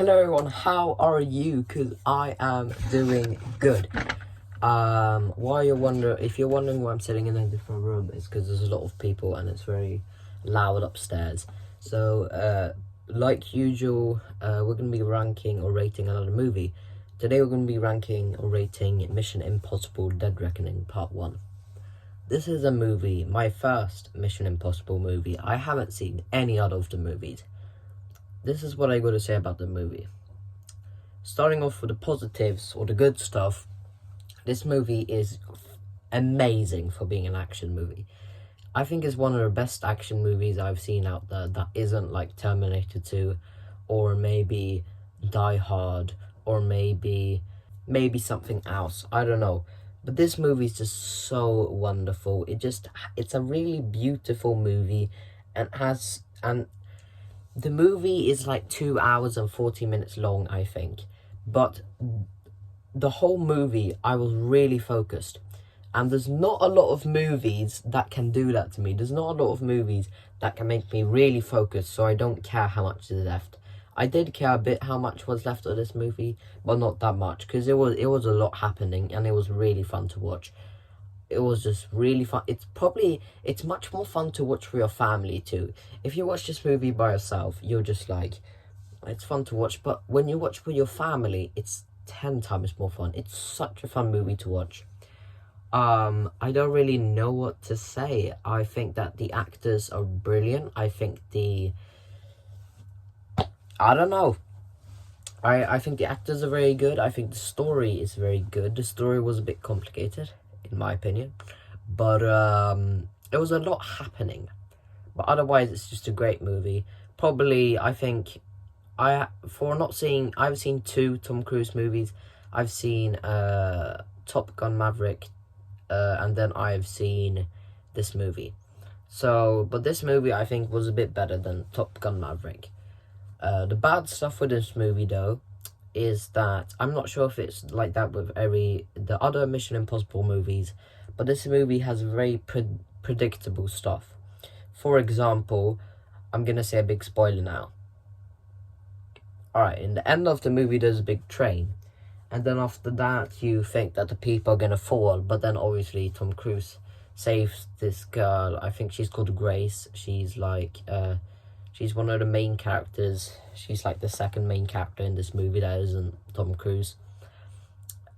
Hello everyone, how are you? Because I am doing good. If you're wondering why I'm sitting in a different room, it's because there's a lot of people and it's very loud upstairs. So, like usual, we're going to be ranking or rating another movie. Today we're going to be ranking or rating Mission Impossible Dead Reckoning Part 1. This is a movie, my first Mission Impossible movie. I haven't seen any other of the movies. This is what I got to say about the movie. Starting off with the positives or the good stuff, this movie is amazing for being an action movie. I think it's one of the best action movies I've seen out there that isn't like Terminator 2 or maybe Die Hard or maybe something else. I don't know. But this movie is just so wonderful. It's a really beautiful movie and the movie is like 2 hours and 40 minutes long, I think. But the whole movie, I was really focused. And there's not a lot of movies that can do that to me. There's not a lot of movies that can make me really focus so I don't care how much is left. I did care a bit how much was left of this movie, but not that much. Because it was a lot happening and it was really fun to watch. It was just really fun. It's much more fun to watch for your family too. If you watch this movie by yourself, you're just like, it's fun to watch. But when you watch with your family, it's 10 times more fun. It's such a fun movie to watch. I don't really know what to say. I think that the actors are brilliant. I think I don't know. I think the actors are very good. I think the story is very good. The story was a bit complicated, in my opinion, but there was a lot happening. But otherwise, it's just a great movie. Probably, I think, I've seen 2 Tom Cruise movies. I've seen Top Gun Maverick, and then I've seen this movie. But this movie I think was a bit better than Top Gun Maverick. The bad stuff with this movie though is that I'm not sure if it's like that with the other Mission Impossible movies, but this movie has very predictable stuff. For example, I'm gonna say a big spoiler now. Alright, in the end of the movie there's a big train, and then after that you think that the people are gonna fall, but then obviously Tom Cruise saves this girl. I think she's called Grace. She's like she's one of the main characters. She's like the second main character in this movie that isn't Tom Cruise.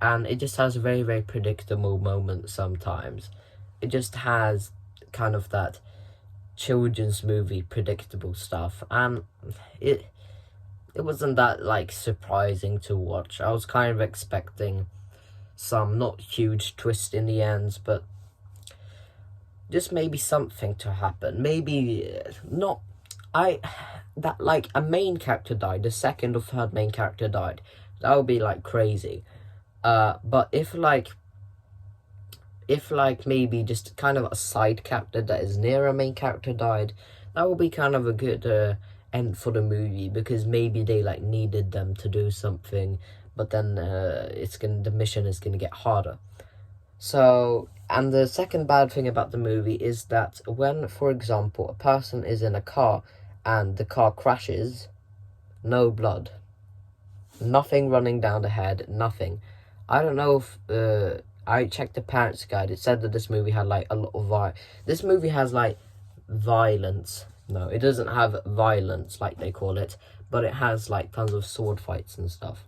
And it just has very, very predictable moments sometimes. It just has kind of that children's movie predictable stuff. And it wasn't that like surprising to watch. I was kind of expecting some not huge twist in the ends, but just maybe something to happen. Maybe not. That like a main character died, the second or third main character died, that would be like crazy. But if maybe just kind of a side character that is near a main character died, that would be kind of a good end for the movie, because maybe they like needed them to do something, but then the mission is gonna get harder. So, and the second bad thing about the movie is that when, for example, a person is in a car and the car crashes, no blood. Nothing running down the head, nothing. I don't know if, I checked the parents' guide. It said that this movie had like a lot of This movie has like violence. No, it doesn't have violence like they call it, but it has like tons of sword fights and stuff.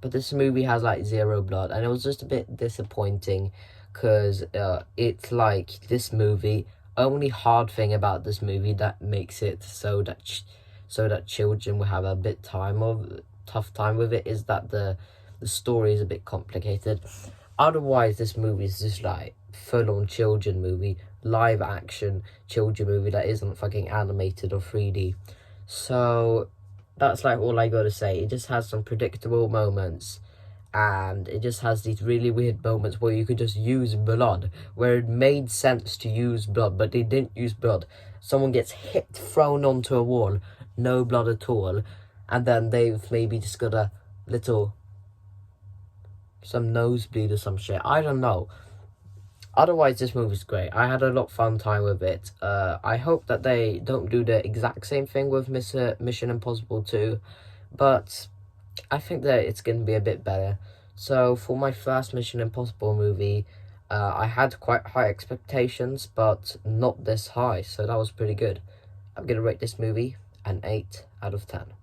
But this movie has like 0 blood, and it was just a bit disappointing because it's like this movie. Only hard thing about this movie that makes it so that children will have a tough time with it is that the story is a bit complicated. Otherwise, this movie is just like full-on children movie, live action children movie that isn't fucking animated or 3D. So that's like all I gotta say. It just has some predictable moments, and it just has these really weird moments where you could just use blood, where it made sense to use blood, but they didn't use blood. Someone gets hit, thrown onto a wall, no blood at all, and then they've maybe just got some nosebleed or some shit. I don't know. Otherwise, this movie's great. I had a lot of fun time with it. I hope that they don't do the exact same thing with Mission Impossible 2, but I think that it's going to be a bit better. So for my first Mission Impossible movie, I had quite high expectations, but not this high, so that was pretty good. I'm going to rate this movie an 8 out of 10.